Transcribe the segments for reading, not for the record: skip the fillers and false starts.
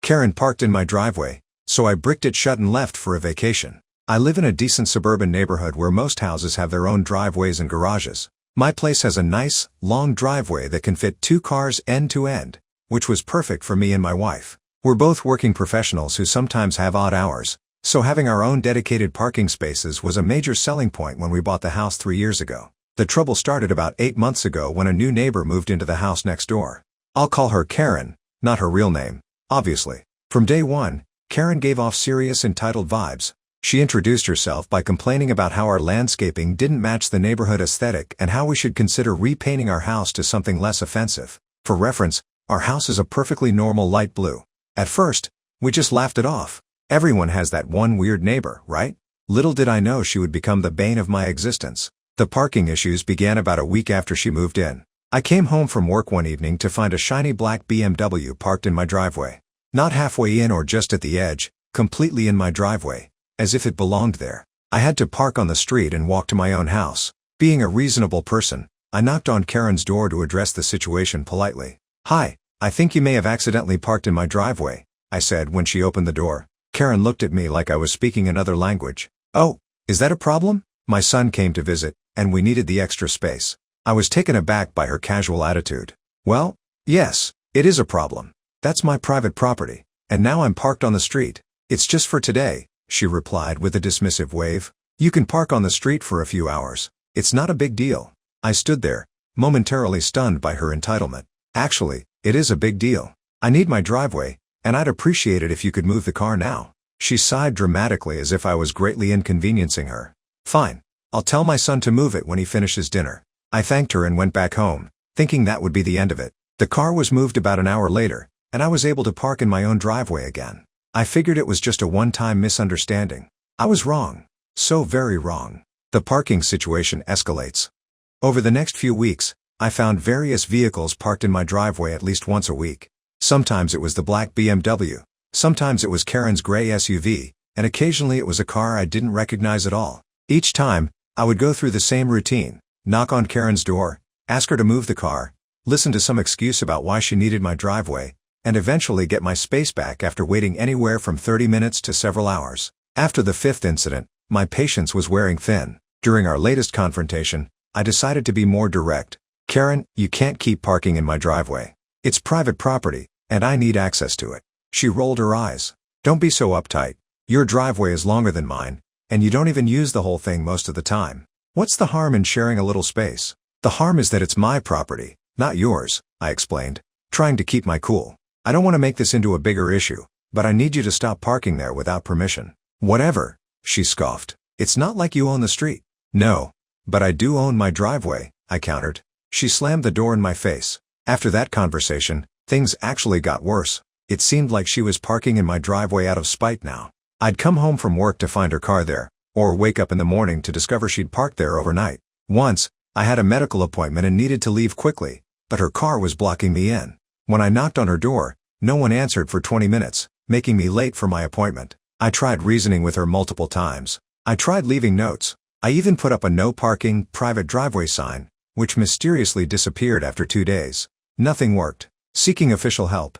Karen parked in my driveway, so I bricked it shut and left for a vacation. I live in a decent suburban neighborhood where most houses have their own driveways and garages. My place has a nice, long driveway that can fit 2 cars end to end, which was perfect for me and my wife. We're both working professionals who sometimes have odd hours, so having our own dedicated parking spaces was a major selling point when we bought the house 3 years ago. The trouble started about 8 months ago when a new neighbor moved into the house next door. I'll call her Karen, not her real name, obviously. From day one, Karen gave off serious entitled vibes. She introduced herself by complaining about how our landscaping didn't match the neighborhood aesthetic and how we should consider repainting our house to something less offensive. For reference, our house is a perfectly normal light blue. At first, we just laughed it off. Everyone has that one weird neighbor, right? Little did I know she would become the bane of my existence. The parking issues began about a week after she moved in. I came home from work one evening to find a shiny black BMW parked in my driveway. Not halfway in or just at the edge, completely in my driveway, as if it belonged there. I had to park on the street and walk to my own house. Being a reasonable person, I knocked on Karen's door to address the situation politely. "Hi, I think you may have accidentally parked in my driveway," I said when she opened the door. Karen looked at me like I was speaking another language. "Oh, is that a problem? My son came to visit, and we needed the extra space." I was taken aback by her casual attitude. "Well, yes, it is a problem. That's my private property, and now I'm parked on the street. It's just for today," she replied with a dismissive wave. "You can park on the street for a few hours. It's not a big deal." I stood there, momentarily stunned by her entitlement. "Actually, it is a big deal. I need my driveway, and I'd appreciate it if you could move the car now." She sighed dramatically as if I was greatly inconveniencing her. "Fine. I'll tell my son to move it when he finishes dinner." I thanked her and went back home, thinking that would be the end of it. The car was moved about an hour later, and I was able to park in my own driveway again. I figured it was just a one-time misunderstanding. I was wrong. So very wrong. The parking situation escalates. Over the next few weeks, I found various vehicles parked in my driveway at least once a week. Sometimes it was the black BMW, sometimes it was Karen's gray SUV, and occasionally it was a car I didn't recognize at all. Each time, I would go through the same routine: knock on Karen's door, ask her to move the car, listen to some excuse about why she needed my driveway, and eventually get my space back after waiting anywhere from 30 minutes to several hours. After the 5th incident, my patience was wearing thin. During our latest confrontation, I decided to be more direct. "Karen, you can't keep parking in my driveway. It's private property, and I need access to it." She rolled her eyes. "Don't be so uptight. Your driveway is longer than mine, and you don't even use the whole thing most of the time. What's the harm in sharing a little space?" "The harm is that it's my property, not yours," I explained, trying to keep my cool. "I don't want to make this into a bigger issue, but I need you to stop parking there without permission." "Whatever," she scoffed. "It's not like you own the street." "No, but I do own my driveway," I countered. She slammed the door in my face. After that conversation, things actually got worse. It seemed like she was parking in my driveway out of spite now. I'd come home from work to find her car there, or wake up in the morning to discover she'd parked there overnight. Once, I had a medical appointment and needed to leave quickly, but her car was blocking me in. When I knocked on her door, no one answered for 20 minutes, making me late for my appointment. I tried reasoning with her multiple times. I tried leaving notes. I even put up a no parking, private driveway sign, which mysteriously disappeared after 2 days. Nothing worked. Seeking official help.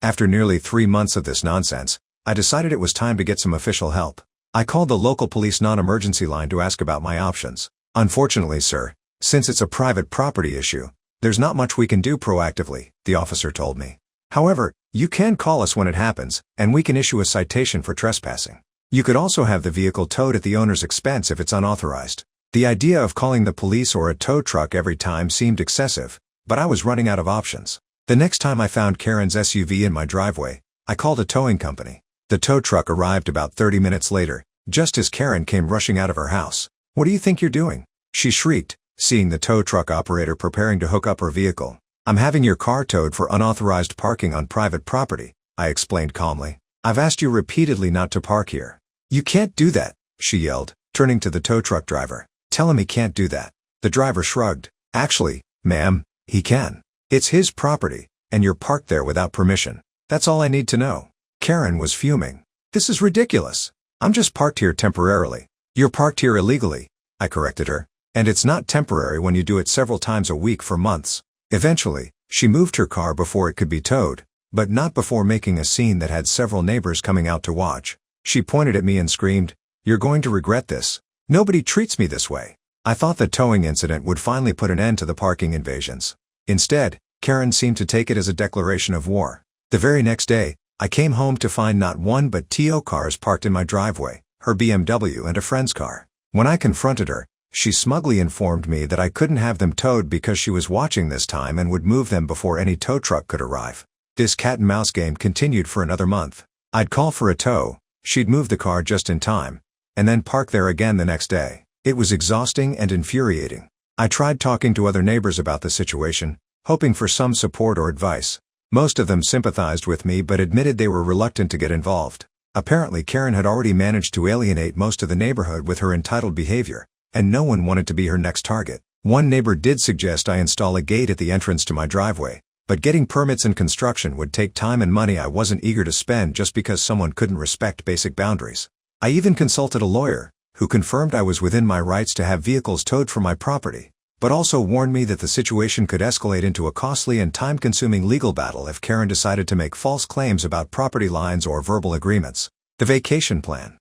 After nearly 3 months of this nonsense, I decided it was time to get some official help. I called the local police non-emergency line to ask about my options. "Unfortunately, sir, since it's a private property issue, there's not much we can do proactively," the officer told me. "However, you can call us when it happens, and we can issue a citation for trespassing. You could also have the vehicle towed at the owner's expense if it's unauthorized." The idea of calling the police or a tow truck every time seemed excessive, but I was running out of options. The next time I found Karen's SUV in my driveway, I called a towing company. The tow truck arrived about 30 minutes later, just as Karen came rushing out of her house. "What do you think you're doing?" she shrieked, seeing the tow truck operator preparing to hook up her vehicle. "I'm having your car towed for unauthorized parking on private property," I explained calmly. "I've asked you repeatedly not to park here." "You can't do that," she yelled, turning to the tow truck driver. "Tell him he can't do that." The driver shrugged. "Actually, ma'am, he can. It's his property, and you're parked there without permission. That's all I need to know." Karen was fuming. "This is ridiculous. I'm just parked here temporarily." "You're parked here illegally," I corrected her. "And it's not temporary when you do it several times a week for months." Eventually, she moved her car before it could be towed, but not before making a scene that had several neighbors coming out to watch. She pointed at me and screamed, "You're going to regret this. Nobody treats me this way." I thought the towing incident would finally put an end to the parking invasions. Instead, Karen seemed to take it as a declaration of war. The very next day, I came home to find not one but two cars parked in my driveway, her BMW and a friend's car. When I confronted her, she smugly informed me that I couldn't have them towed because she was watching this time and would move them before any tow truck could arrive. This cat-and-mouse game continued for another month. I'd call for a tow, she'd move the car just in time, and then park there again the next day. It was exhausting and infuriating. I tried talking to other neighbors about the situation, hoping for some support or advice. Most of them sympathized with me but admitted they were reluctant to get involved. Apparently Karen had already managed to alienate most of the neighborhood with her entitled behavior, and no one wanted to be her next target. One neighbor did suggest I install a gate at the entrance to my driveway, but getting permits and construction would take time and money I wasn't eager to spend just because someone couldn't respect basic boundaries. I even consulted a lawyer, who confirmed I was within my rights to have vehicles towed from my property, but also warned me that the situation could escalate into a costly and time-consuming legal battle if Karen decided to make false claims about property lines or verbal agreements. The vacation plan.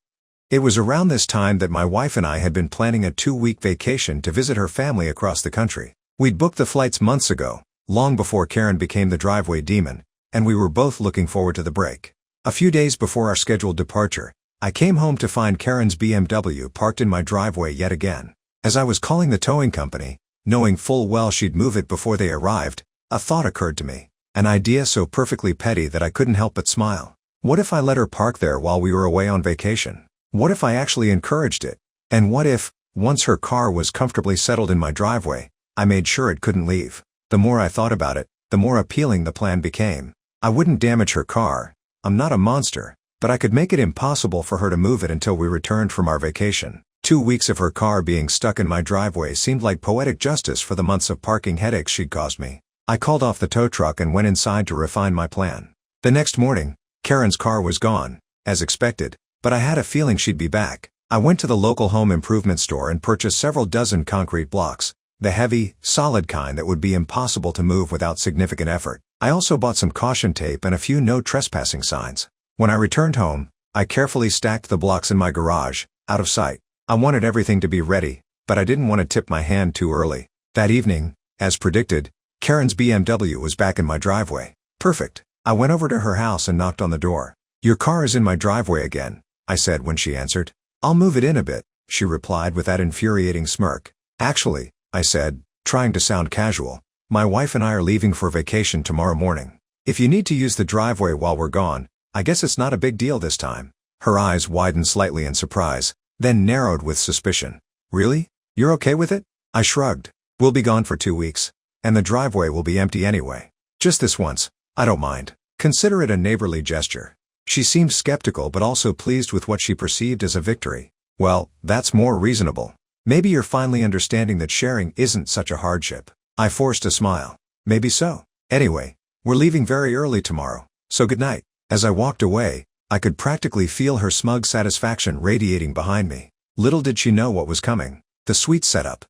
It was around this time that my wife and I had been planning a 2-week vacation to visit her family across the country. We'd booked the flights months ago, long before Karen became the driveway demon, and we were both looking forward to the break. A few days before our scheduled departure, I came home to find Karen's BMW parked in my driveway yet again. As I was calling the towing company, knowing full well she'd move it before they arrived, a thought occurred to me. An idea so perfectly petty that I couldn't help but smile. What if I let her park there while we were away on vacation? What if I actually encouraged it? And what if, once her car was comfortably settled in my driveway, I made sure it couldn't leave? The more I thought about it, the more appealing the plan became. I wouldn't damage her car. I'm not a monster, but I could make it impossible for her to move it until we returned from our vacation. 2 weeks of her car being stuck in my driveway seemed like poetic justice for the months of parking headaches she'd caused me. I called off the tow truck and went inside to refine my plan. The next morning, Karen's car was gone, as expected, but I had a feeling she'd be back. I went to the local home improvement store and purchased several dozen concrete blocks, the heavy, solid kind that would be impossible to move without significant effort. I also bought some caution tape and a few no trespassing signs. When I returned home, I carefully stacked the blocks in my garage, out of sight. I wanted everything to be ready, but I didn't want to tip my hand too early. That evening, as predicted, Karen's BMW was back in my driveway. Perfect. I went over to her house and knocked on the door. "Your car is in my driveway again," I said when she answered. "I'll move it in a bit," she replied with that infuriating smirk. "Actually," I said, trying to sound casual, "my wife and I are leaving for vacation tomorrow morning. If you need to use the driveway while we're gone, I guess it's not a big deal this time." Her eyes widened slightly in surprise, then narrowed with suspicion. "Really? You're okay with it?" I shrugged. "We'll be gone for 2 weeks, and the driveway will be empty anyway. Just this once. I don't mind. Consider it a neighborly gesture." She seemed skeptical but also pleased with what she perceived as a victory. "Well, that's more reasonable. Maybe you're finally understanding that sharing isn't such a hardship." I forced a smile. "Maybe so. Anyway, we're leaving very early tomorrow, so good night." As I walked away, I could practically feel her smug satisfaction radiating behind me. Little did she know what was coming. The sweet setup.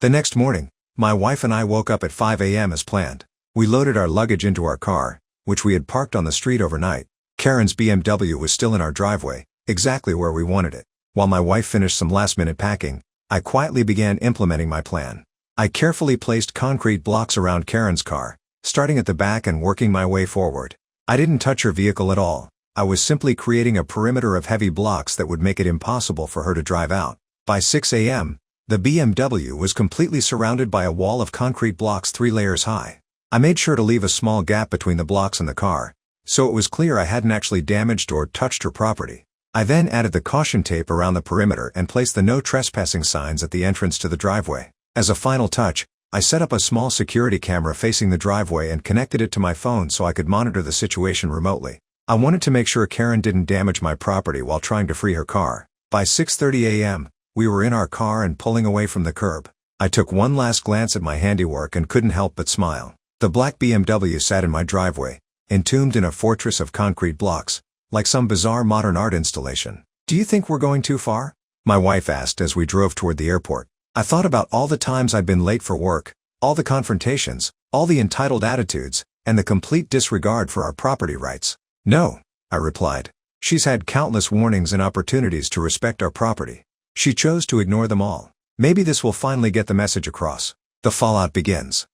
The next morning, my wife and I woke up at 5 a.m. as planned. We loaded our luggage into our car, which we had parked on the street overnight. Karen's BMW was still in our driveway, exactly where we wanted it. While my wife finished some last-minute packing, I quietly began implementing my plan. I carefully placed concrete blocks around Karen's car, starting at the back and working my way forward. I didn't touch her vehicle at all. I was simply creating a perimeter of heavy blocks that would make it impossible for her to drive out. By 6 a.m., the BMW was completely surrounded by a wall of concrete blocks 3 layers high. I made sure to leave a small gap between the blocks and the car, so it was clear I hadn't actually damaged or touched her property. I then added the caution tape around the perimeter and placed the no trespassing signs at the entrance to the driveway. As a final touch, I set up a small security camera facing the driveway and connected it to my phone so I could monitor the situation remotely. I wanted to make sure Karen didn't damage my property while trying to free her car. By 6:30 a.m., we were in our car and pulling away from the curb. I took one last glance at my handiwork and couldn't help but smile. The black BMW sat in my driveway, entombed in a fortress of concrete blocks, like some bizarre modern art installation. "Do you think we're going too far?" my wife asked as we drove toward the airport. I thought about all the times I'd been late for work, all the confrontations, all the entitled attitudes, and the complete disregard for our property rights. No, I replied. She's had countless warnings and opportunities to respect our property. She chose to ignore them all. Maybe this will finally get the message across. The fallout begins.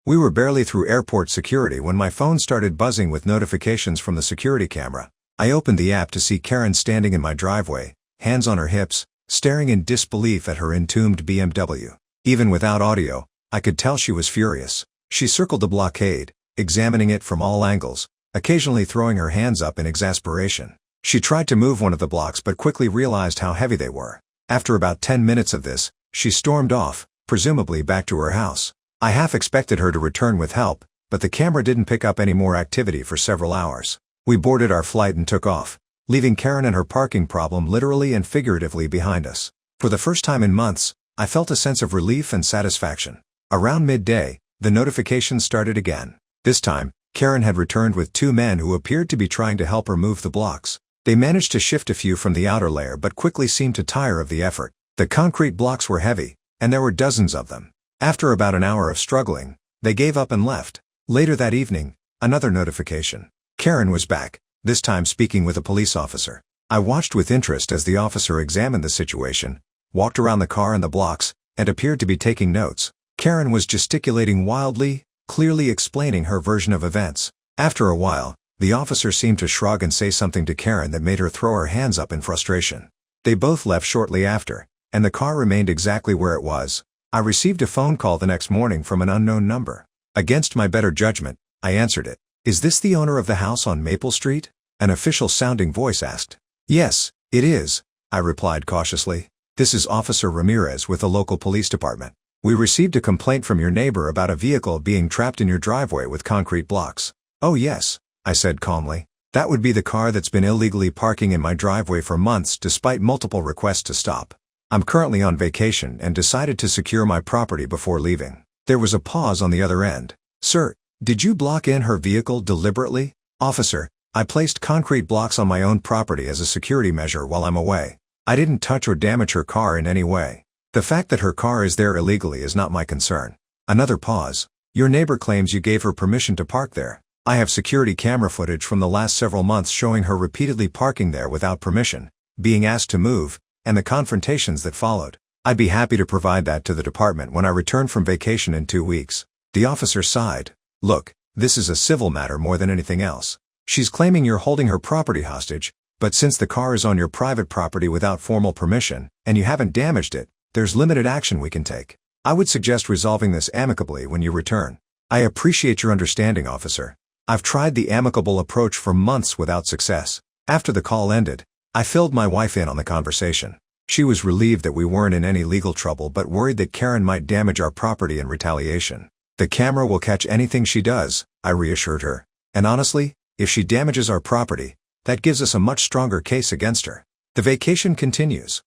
We were barely through airport security when my phone started buzzing with notifications from the security camera. I opened the app to see Karen standing in my driveway, hands on her hips, staring in disbelief at her entombed BMW. Even without audio, I could tell she was furious. She circled the blockade, examining it from all angles, occasionally throwing her hands up in exasperation. She tried to move one of the blocks but quickly realized how heavy they were. After about 10 minutes of this, she stormed off, presumably back to her house. I half expected her to return with help, but the camera didn't pick up any more activity for several hours. We boarded our flight and took off, leaving Karen and her parking problem literally and figuratively behind us. For the first time in months, I felt a sense of relief and satisfaction. Around midday, the notifications started again. This time, Karen had returned with two men who appeared to be trying to help her move the blocks. They managed to shift a few from the outer layer but quickly seemed to tire of the effort. The concrete blocks were heavy, and there were dozens of them. After about an hour of struggling, they gave up and left. Later that evening, another notification. Karen was back, this time speaking with a police officer. I watched with interest as the officer examined the situation, walked around the car and the blocks, and appeared to be taking notes. Karen was gesticulating wildly, clearly explaining her version of events. After a while, the officer seemed to shrug and say something to Karen that made her throw her hands up in frustration. They both left shortly after, and the car remained exactly where it was. I received a phone call the next morning from an unknown number. Against my better judgment, I answered it. "Is this the owner of the house on Maple Street?" An official-sounding voice asked. "Yes, it is," I replied cautiously. "This is Officer Ramirez with the local police department. We received a complaint from your neighbor about a vehicle being trapped in your driveway with concrete blocks." "Oh yes," I said calmly. "That would be the car that's been illegally parking in my driveway for months despite multiple requests to stop. I'm currently on vacation and decided to secure my property before leaving." There was a pause on the other end. "Sir, did you block in her vehicle deliberately?" "Officer, I placed concrete blocks on my own property as a security measure while I'm away. I didn't touch or damage her car in any way. The fact that her car is there illegally is not my concern." Another pause. "Your neighbor claims you gave her permission to park there. I have security camera footage from the last several months showing her repeatedly parking there without permission, being asked to move, and the confrontations that followed. I'd be happy to provide that to the department when I return from vacation in 2 weeks." The officer sighed. "Look, this is a civil matter more than anything else. She's claiming you're holding her property hostage, but since the car is on your private property without formal permission, and you haven't damaged it, there's limited action we can take. I would suggest resolving this amicably when you return." "I appreciate your understanding, officer. I've tried the amicable approach for months without success." After the call ended, I filled my wife in on the conversation. She was relieved that we weren't in any legal trouble but worried that Karen might damage our property in retaliation. "The camera will catch anything she does," I reassured her. "And honestly, if she damages our property, that gives us a much stronger case against her." The vacation continues.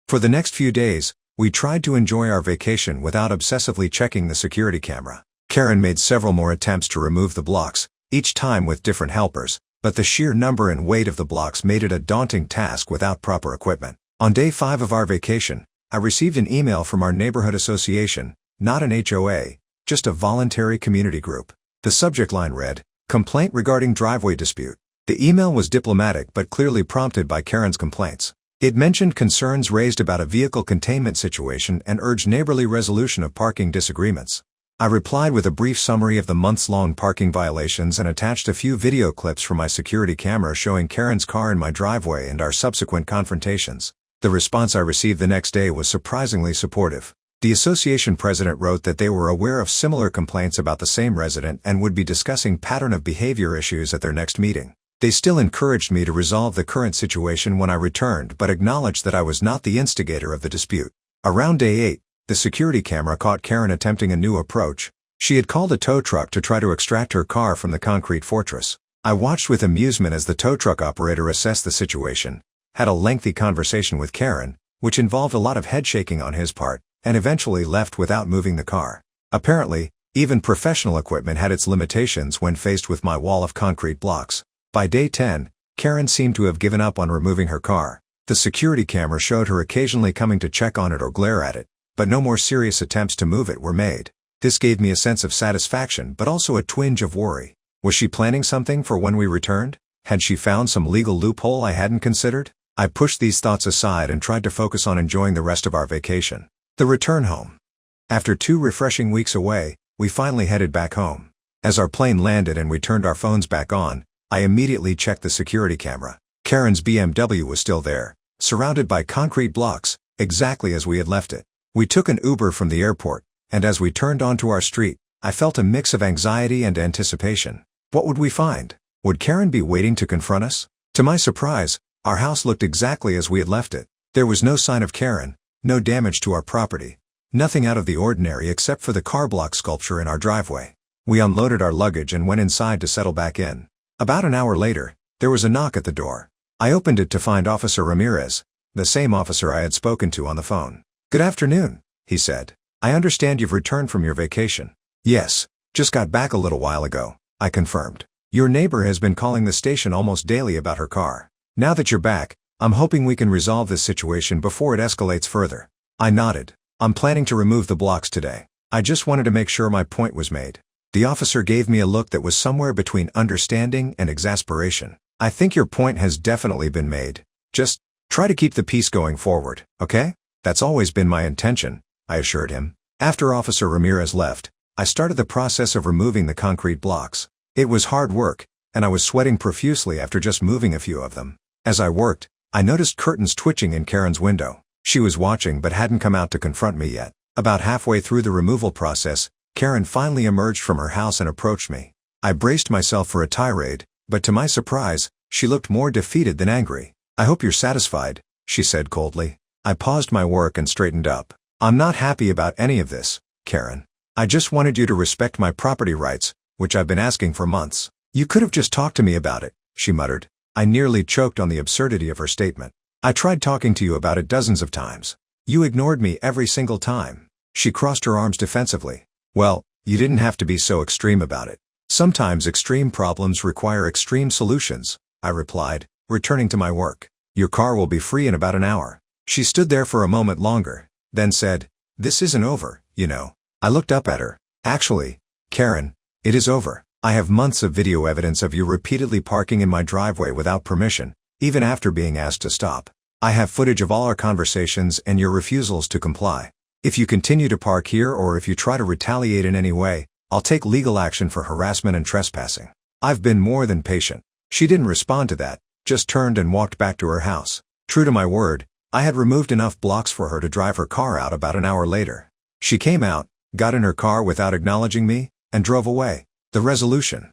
For the next few days, we tried to enjoy our vacation without obsessively checking the security camera. Karen made several more attempts to remove the blocks, each time with different helpers, but the sheer number and weight of the blocks made it a daunting task without proper equipment. On day 5 of our vacation, I received an email from our neighborhood association, not an HOA, just a voluntary community group. The subject line read, "Complaint regarding driveway dispute." The email was diplomatic but clearly prompted by Karen's complaints. It mentioned concerns raised about a vehicle containment situation and urged neighborly resolution of parking disagreements. I replied with a brief summary of the months-long parking violations and attached a few video clips from my security camera showing Karen's car in my driveway and our subsequent confrontations. The response I received the next day was surprisingly supportive. The association president wrote that they were aware of similar complaints about the same resident and would be discussing pattern of behavior issues at their next meeting. They still encouraged me to resolve the current situation when I returned but acknowledged that I was not the instigator of the dispute. Around day 8, the security camera caught Karen attempting a new approach. She had called a tow truck to try to extract her car from the concrete fortress. I watched with amusement as the tow truck operator assessed the situation, had a lengthy conversation with Karen, which involved a lot of head-shaking on his part, and eventually left without moving the car. Apparently, even professional equipment had its limitations when faced with my wall of concrete blocks. By day 10, Karen seemed to have given up on removing her car. The security camera showed her occasionally coming to check on it or glare at it, but no more serious attempts to move it were made. This gave me a sense of satisfaction but also a twinge of worry. Was she planning something for when we returned? Had she found some legal loophole I hadn't considered? I pushed these thoughts aside and tried to focus on enjoying the rest of our vacation. The return home. After 2 refreshing weeks away, we finally headed back home. As our plane landed and we turned our phones back on, I immediately checked the security camera. Karen's BMW was still there, surrounded by concrete blocks, exactly as we had left it. We took an Uber from the airport, and as we turned onto our street, I felt a mix of anxiety and anticipation. What would we find? Would Karen be waiting to confront us? To my surprise, our house looked exactly as we had left it. There was no sign of Karen, no damage to our property, nothing out of the ordinary except for the car block sculpture in our driveway. We unloaded our luggage and went inside to settle back in. About an hour later, there was a knock at the door. I opened it to find Officer Ramirez, the same officer I had spoken to on the phone. "Good afternoon," he said. "I understand you've returned from your vacation." "Yes, just got back a little while ago," I confirmed. "Your neighbor has been calling the station almost daily about her car. Now that you're back, I'm hoping we can resolve this situation before it escalates further." I nodded. "I'm planning to remove the blocks today. I just wanted to make sure my point was made." The officer gave me a look that was somewhere between understanding and exasperation. "I think your point has definitely been made. Just try to keep the peace going forward, okay? That's always been my intention," I assured him. After Officer Ramirez left, I started the process of removing the concrete blocks. It was hard work, and I was sweating profusely after just moving a few of them. As I worked, I noticed curtains twitching in Karen's window. She was watching but hadn't come out to confront me yet. About halfway through the removal process, Karen finally emerged from her house and approached me. I braced myself for a tirade, but to my surprise, she looked more defeated than angry. "I hope you're satisfied," she said coldly. I paused my work and straightened up. "I'm not happy about any of this, Karen. I just wanted you to respect my property rights, which I've been asking for months." "You could have just talked to me about it," she muttered. I nearly choked on the absurdity of her statement. "I tried talking to you about it dozens of times. You ignored me every single time." She crossed her arms defensively. "Well, you didn't have to be so extreme about it. Sometimes extreme problems require extreme solutions," I replied, returning to my work. "Your car will be free in about an hour." She stood there for a moment longer, then said, "This isn't over, you know." I looked up at her. "Actually, Karen, it is over. I have months of video evidence of you repeatedly parking in my driveway without permission, even after being asked to stop. I have footage of all our conversations and your refusals to comply. If you continue to park here or if you try to retaliate in any way, I'll take legal action for harassment and trespassing." I've been more than patient. She didn't respond to that, just turned and walked back to her house. True to my word, I had removed enough blocks for her to drive her car out about an hour later. She came out, got in her car without acknowledging me, and drove away. The resolution.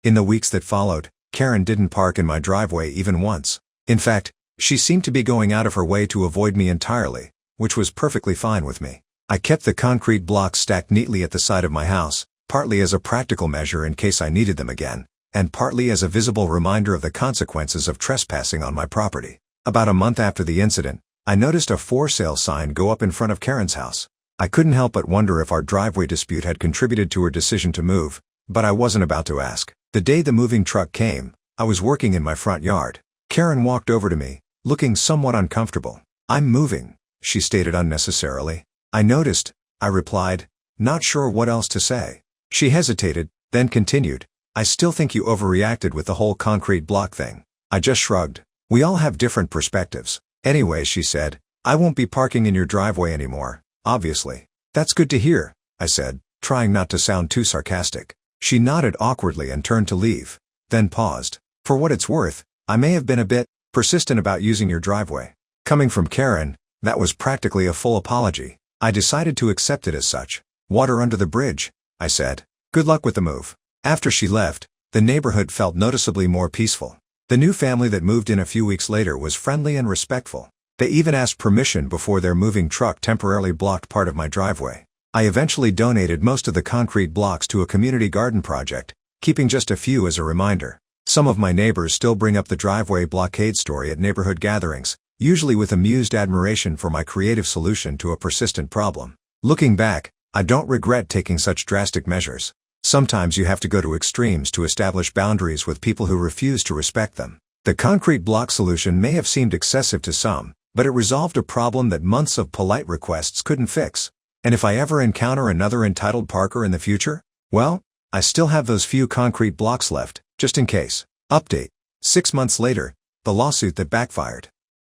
In the weeks that followed, Karen didn't park in my driveway even once. In fact, she seemed to be going out of her way to avoid me entirely, which was perfectly fine with me. I kept the concrete blocks stacked neatly at the side of my house, partly as a practical measure in case I needed them again, and partly as a visible reminder of the consequences of trespassing on my property. About a month after the incident, I noticed a for sale sign go up in front of Karen's house. I couldn't help but wonder if our driveway dispute had contributed to her decision to move, but I wasn't about to ask. The day the moving truck came, I was working in my front yard. Karen walked over to me, looking somewhat uncomfortable. "I'm moving," she stated unnecessarily. "I noticed," I replied, not sure what else to say. She hesitated, then continued, "I still think you overreacted with the whole concrete block thing." I just shrugged. "We all have different perspectives. Anyway," she said, "I won't be parking in your driveway anymore, obviously." "That's good to hear," I said, trying not to sound too sarcastic. She nodded awkwardly and turned to leave, then paused. For what it's worth, I may have been a bit persistent about using your driveway. Coming from Karen, that was practically a full apology. I decided to accept it as such. "Water under the bridge," I said. "Good luck with the move." After she left, the neighborhood felt noticeably more peaceful. The new family that moved in a few weeks later was friendly and respectful. They even asked permission before their moving truck temporarily blocked part of my driveway. I eventually donated most of the concrete blocks to a community garden project, keeping just a few as a reminder. Some of my neighbors still bring up the driveway blockade story at neighborhood gatherings, usually with amused admiration for my creative solution to a persistent problem. Looking back, I don't regret taking such drastic measures. Sometimes you have to go to extremes to establish boundaries with people who refuse to respect them. The concrete block solution may have seemed excessive to some, but it resolved a problem that months of polite requests couldn't fix. And if I ever encounter another entitled parker in the future, well, I still have those few concrete blocks left, just in case. Update. 6 months later, the lawsuit that backfired.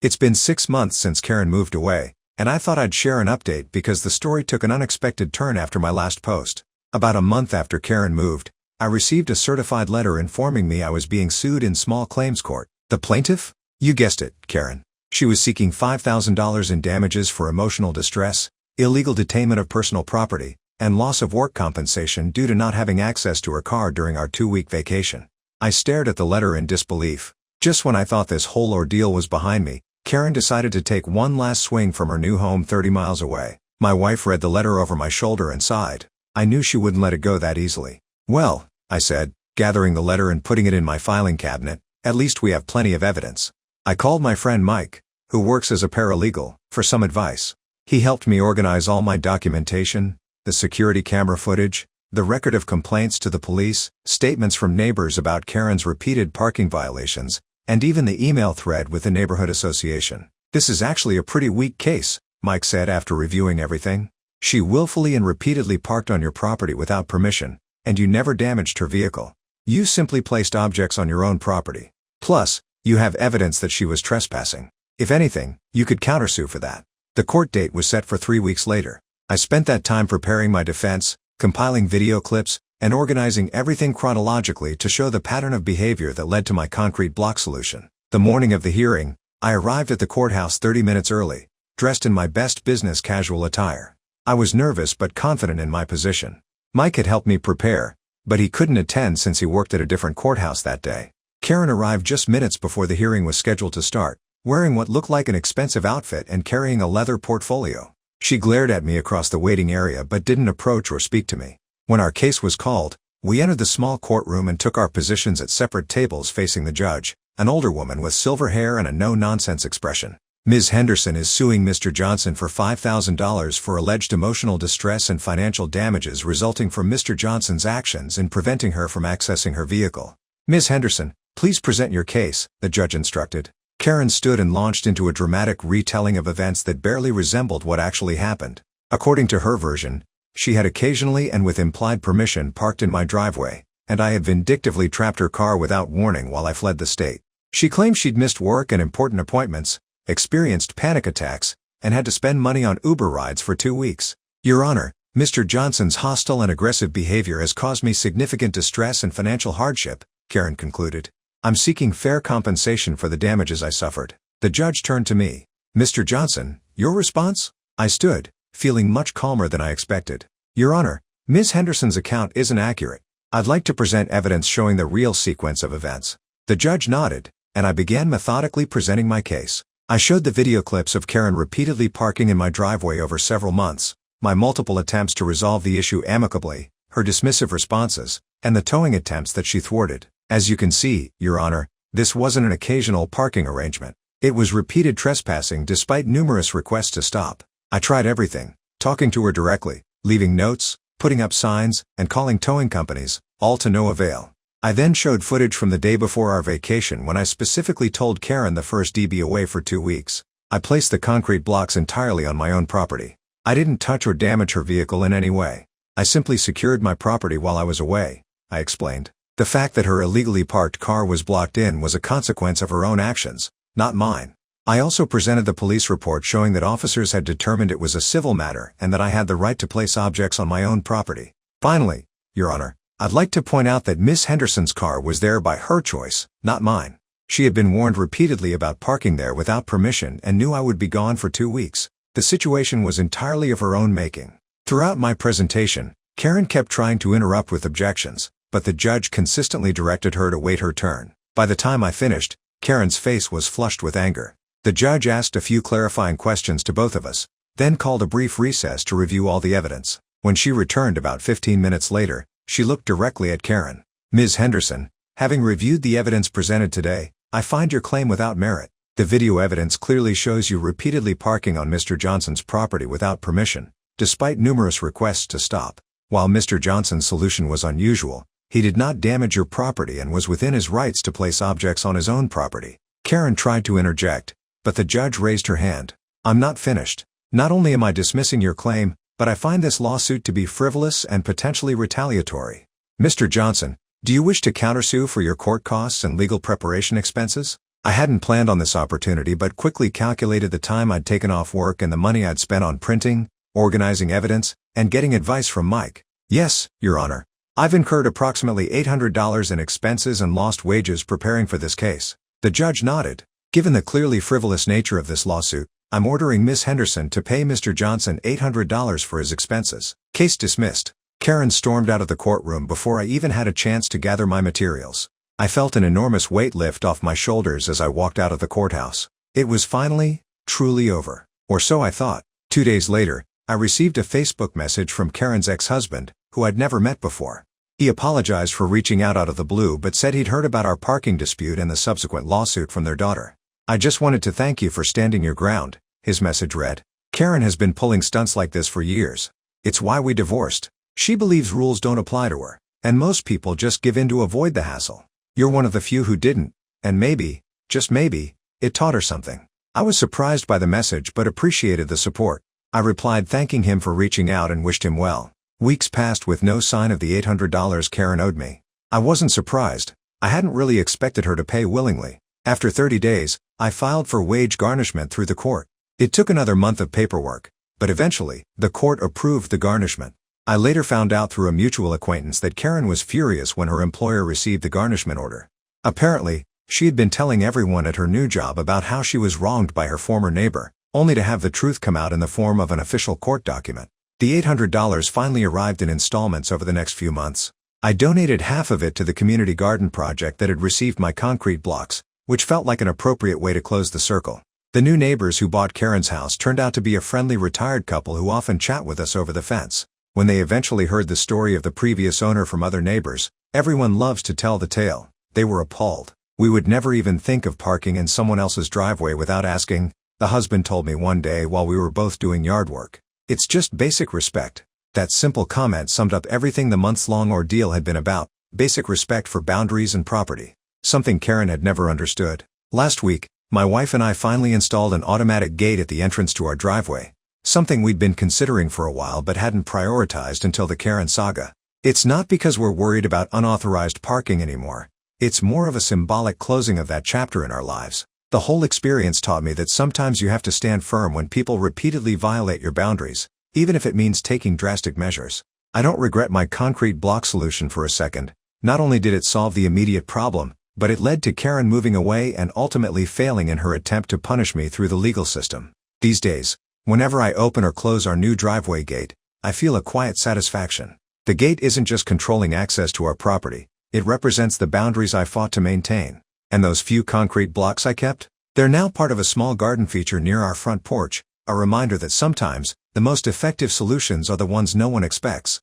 It's been 6 months since Karen moved away, and I thought I'd share an update because the story took an unexpected turn after my last post. About a month after Karen moved, I received a certified letter informing me I was being sued in small claims court. The plaintiff? You guessed it, Karen. She was seeking $5,000 in damages for emotional distress, illegal detainment of personal property, and loss of work compensation due to not having access to her car during our 2-week vacation. I stared at the letter in disbelief. Just when I thought this whole ordeal was behind me, Karen decided to take one last swing from her new home 30 miles away. My wife read the letter over my shoulder and sighed. I knew she wouldn't let it go that easily. Well, I said, gathering the letter and putting it in my filing cabinet, at least we have plenty of evidence. I called my friend Mike, who works as a paralegal, for some advice. He helped me organize all my documentation, the security camera footage, the record of complaints to the police, statements from neighbors about Karen's repeated parking violations, and even the email thread with the neighborhood association. This is actually a pretty weak case, Mike said after reviewing everything. She willfully and repeatedly parked on your property without permission, and you never damaged her vehicle. You simply placed objects on your own property. Plus, you have evidence that she was trespassing. If anything, you could countersue for that. The court date was set for 3 weeks later. I spent that time preparing my defense, compiling video clips, and organizing everything chronologically to show the pattern of behavior that led to my concrete block solution. The morning of the hearing, I arrived at the courthouse 30 minutes early, dressed in my best business casual attire. I was nervous but confident in my position. Mike had helped me prepare, but he couldn't attend since he worked at a different courthouse that day. Karen arrived just minutes before the hearing was scheduled to start, wearing what looked like an expensive outfit and carrying a leather portfolio. She glared at me across the waiting area but didn't approach or speak to me. When our case was called, we entered the small courtroom and took our positions at separate tables facing the judge, an older woman with silver hair and a no-nonsense expression. Ms. Henderson is suing Mr. Johnson for $5,000 for alleged emotional distress and financial damages resulting from Mr. Johnson's actions in preventing her from accessing her vehicle. Ms. Henderson, please present your case, the judge instructed. Karen stood and launched into a dramatic retelling of events that barely resembled what actually happened. According to her version, she had occasionally and with implied permission parked in my driveway, and I had vindictively trapped her car without warning while I fled the state. She claimed she'd missed work and important appointments, experienced panic attacks, and had to spend money on Uber rides for 2 weeks. Your Honor, Mr. Johnson's hostile and aggressive behavior has caused me significant distress and financial hardship, Karen concluded. I'm seeking fair compensation for the damages I suffered. The judge turned to me. Mr. Johnson, your response? I stood, feeling much calmer than I expected. Your Honor, Ms. Henderson's account isn't accurate. I'd like to present evidence showing the real sequence of events. The judge nodded, and I began methodically presenting my case. I showed the video clips of Karen repeatedly parking in my driveway over several months, my multiple attempts to resolve the issue amicably, her dismissive responses, and the towing attempts that she thwarted. As you can see, Your Honor, this wasn't an occasional parking arrangement. It was repeated trespassing despite numerous requests to stop. I tried everything, talking to her directly, leaving notes, putting up signs, and calling towing companies, all to no avail. I then showed footage from the day before our vacation when I specifically told Karen the first to be away for 2 weeks. I placed the concrete blocks entirely on my own property. I didn't touch or damage her vehicle in any way. I simply secured my property while I was away, I explained. The fact that her illegally parked car was blocked in was a consequence of her own actions, not mine. I also presented the police report showing that officers had determined it was a civil matter and that I had the right to place objects on my own property. Finally, Your Honor, I'd like to point out that Miss Henderson's car was there by her choice, not mine. She had been warned repeatedly about parking there without permission and knew I would be gone for 2 weeks. The situation was entirely of her own making. Throughout my presentation, Karen kept trying to interrupt with objections, but the judge consistently directed her to wait her turn. By the time I finished, Karen's face was flushed with anger. The judge asked a few clarifying questions to both of us, then called a brief recess to review all the evidence. When she returned about 15 minutes later, she looked directly at Karen. Ms. Henderson, having reviewed the evidence presented today, I find your claim without merit. The video evidence clearly shows you repeatedly parking on Mr. Johnson's property without permission, despite numerous requests to stop. While Mr. Johnson's solution was unusual, he did not damage your property and was within his rights to place objects on his own property. Karen tried to interject, but the judge raised her hand. I'm not finished. Not only am I dismissing your claim, but I find this lawsuit to be frivolous and potentially retaliatory. Mr. Johnson, do you wish to countersue for your court costs and legal preparation expenses? I hadn't planned on this opportunity but quickly calculated the time I'd taken off work and the money I'd spent on printing, organizing evidence, and getting advice from Mike. Yes, Your Honor. I've incurred approximately $800 in expenses and lost wages preparing for this case. The judge nodded. Given the clearly frivolous nature of this lawsuit, I'm ordering Miss Henderson to pay Mr. Johnson $800 for his expenses. Case dismissed. Karen stormed out of the courtroom before I even had a chance to gather my materials. I felt an enormous weight lift off my shoulders as I walked out of the courthouse. It was finally, truly over. Or so I thought. 2 days later, I received a Facebook message from Karen's ex-husband, who I'd never met before. He apologized for reaching out of the blue but said he'd heard about our parking dispute and the subsequent lawsuit from their daughter. I just wanted to thank you for standing your ground, his message read. Karen has been pulling stunts like this for years. It's why we divorced. She believes rules don't apply to her, and most people just give in to avoid the hassle. You're one of the few who didn't, and maybe, just maybe, it taught her something. I was surprised by the message but appreciated the support. I replied thanking him for reaching out and wished him well. Weeks passed with no sign of the $800 Karen owed me. I wasn't surprised. I hadn't really expected her to pay willingly. After 30 days, I filed for wage garnishment through the court. It took another month of paperwork, but eventually, the court approved the garnishment. I later found out through a mutual acquaintance that Karen was furious when her employer received the garnishment order. Apparently, she had been telling everyone at her new job about how she was wronged by her former neighbor, only to have the truth come out in the form of an official court document. The $800 finally arrived in installments over the next few months. I donated half of it to the community garden project that had received my concrete blocks, which felt like an appropriate way to close the circle. The new neighbors who bought Karen's house turned out to be a friendly retired couple who often chat with us over the fence. When they eventually heard the story of the previous owner from other neighbors, everyone loves to tell the tale. They were appalled. We would never even think of parking in someone else's driveway without asking, the husband told me one day while we were both doing yard work. It's just basic respect. That simple comment summed up everything the months-long ordeal had been about, basic respect for boundaries and property. Something Karen had never understood. Last week, my wife and I finally installed an automatic gate at the entrance to our driveway. Something we'd been considering for a while but hadn't prioritized until the Karen saga. It's not because we're worried about unauthorized parking anymore. It's more of a symbolic closing of that chapter in our lives. The whole experience taught me that sometimes you have to stand firm when people repeatedly violate your boundaries, even if it means taking drastic measures. I don't regret my concrete block solution for a second. Not only did it solve the immediate problem, but it led to Karen moving away and ultimately failing in her attempt to punish me through the legal system. These days, whenever I open or close our new driveway gate, I feel a quiet satisfaction. The gate isn't just controlling access to our property, it represents the boundaries I fought to maintain. And those few concrete blocks I kept? They're now part of a small garden feature near our front porch, a reminder that sometimes, the most effective solutions are the ones no one expects.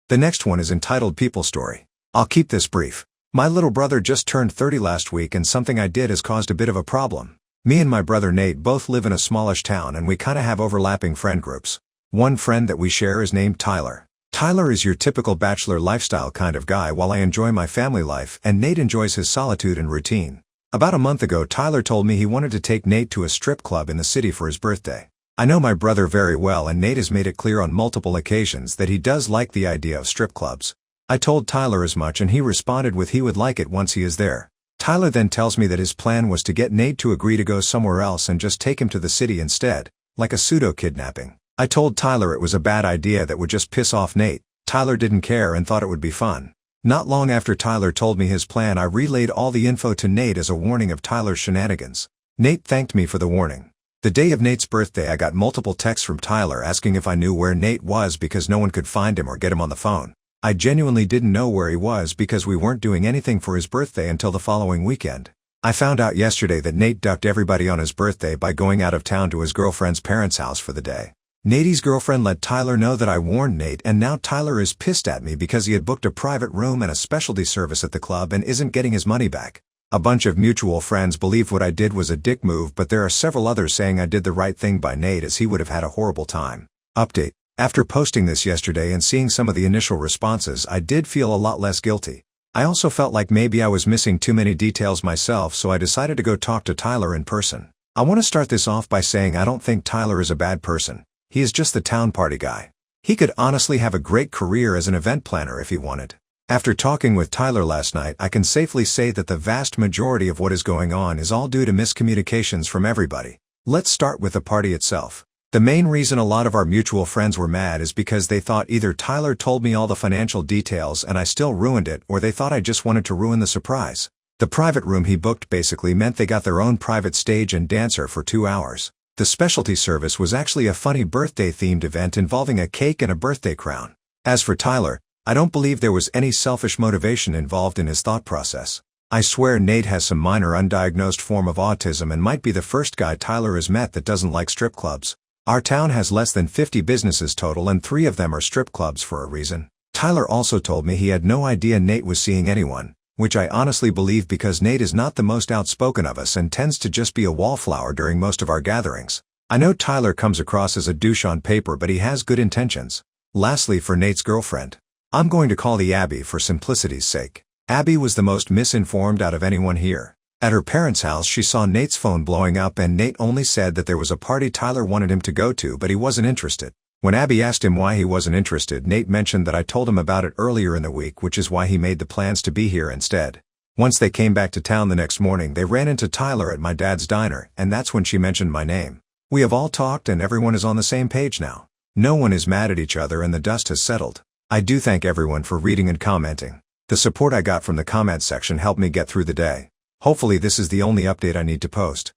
The next one is entitled People Story. I'll keep this brief. My little brother just turned 30 last week and something I did has caused a bit of a problem. Me and my brother Nate both live in a smallish town and we kinda have overlapping friend groups. One friend that we share is named Tyler. Tyler is your typical bachelor lifestyle kind of guy while I enjoy my family life and Nate enjoys his solitude and routine. About a month ago Tyler told me he wanted to take Nate to a strip club in the city for his birthday. I know my brother very well and Nate has made it clear on multiple occasions that he does like the idea of strip clubs. I told Tyler as much and he responded with he would like it once he is there. Tyler then tells me that his plan was to get Nate to agree to go somewhere else and just take him to the city instead, like a pseudo-kidnapping. I told Tyler it was a bad idea that would just piss off Nate. Tyler didn't care and thought it would be fun. Not long after Tyler told me his plan, I relayed all the info to Nate as a warning of Tyler's shenanigans. Nate thanked me for the warning. The day of Nate's birthday I got multiple texts from Tyler asking if I knew where Nate was because no one could find him or get him on the phone. I genuinely didn't know where he was because we weren't doing anything for his birthday until the following weekend. I found out yesterday that Nate ducked everybody on his birthday by going out of town to his girlfriend's parents' house for the day. Nate's girlfriend let Tyler know that I warned Nate and now Tyler is pissed at me because he had booked a private room and a specialty service at the club and isn't getting his money back. A bunch of mutual friends believe what I did was a dick move, but there are several others saying I did the right thing by Nate as he would have had a horrible time. Update. After posting this yesterday and seeing some of the initial responses, I did feel a lot less guilty. I also felt like maybe I was missing too many details myself, so I decided to go talk to Tyler in person. I want to start this off by saying I don't think Tyler is a bad person. He is just the town party guy. He could honestly have a great career as an event planner if he wanted. After talking with Tyler last night, I can safely say that the vast majority of what is going on is all due to miscommunications from everybody. Let's start with the party itself. The main reason a lot of our mutual friends were mad is because they thought either Tyler told me all the financial details and I still ruined it, or they thought I just wanted to ruin the surprise. The private room he booked basically meant they got their own private stage and dancer for 2 hours. The specialty service was actually a funny birthday-themed event involving a cake and a birthday crown. As for Tyler, I don't believe there was any selfish motivation involved in his thought process. I swear Nate has some minor undiagnosed form of autism and might be the first guy Tyler has met that doesn't like strip clubs. Our town has less than 50 businesses total and 3 of them are strip clubs for a reason. Tyler also told me he had no idea Nate was seeing anyone, which I honestly believe because Nate is not the most outspoken of us and tends to just be a wallflower during most of our gatherings. I know Tyler comes across as a douche on paper, but he has good intentions. Lastly, for Nate's girlfriend, I'm going to call the Abby for simplicity's sake. Abby was the most misinformed out of anyone here. At her parents' house, she saw Nate's phone blowing up and Nate only said that there was a party Tyler wanted him to go to, but he wasn't interested. When Abby asked him why he wasn't interested, Nate mentioned that I told him about it earlier in the week, which is why he made the plans to be here instead. Once they came back to town the next morning, they ran into Tyler at my dad's diner, and that's when she mentioned my name. We have all talked and everyone is on the same page now. No one is mad at each other and the dust has settled. I do thank everyone for reading and commenting. The support I got from the comments section helped me get through the day. Hopefully this is the only update I need to post.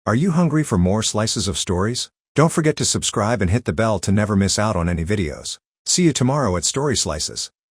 Are you hungry for more slices of stories? Don't forget to subscribe and hit the bell to never miss out on any videos. See you tomorrow at Story Slices.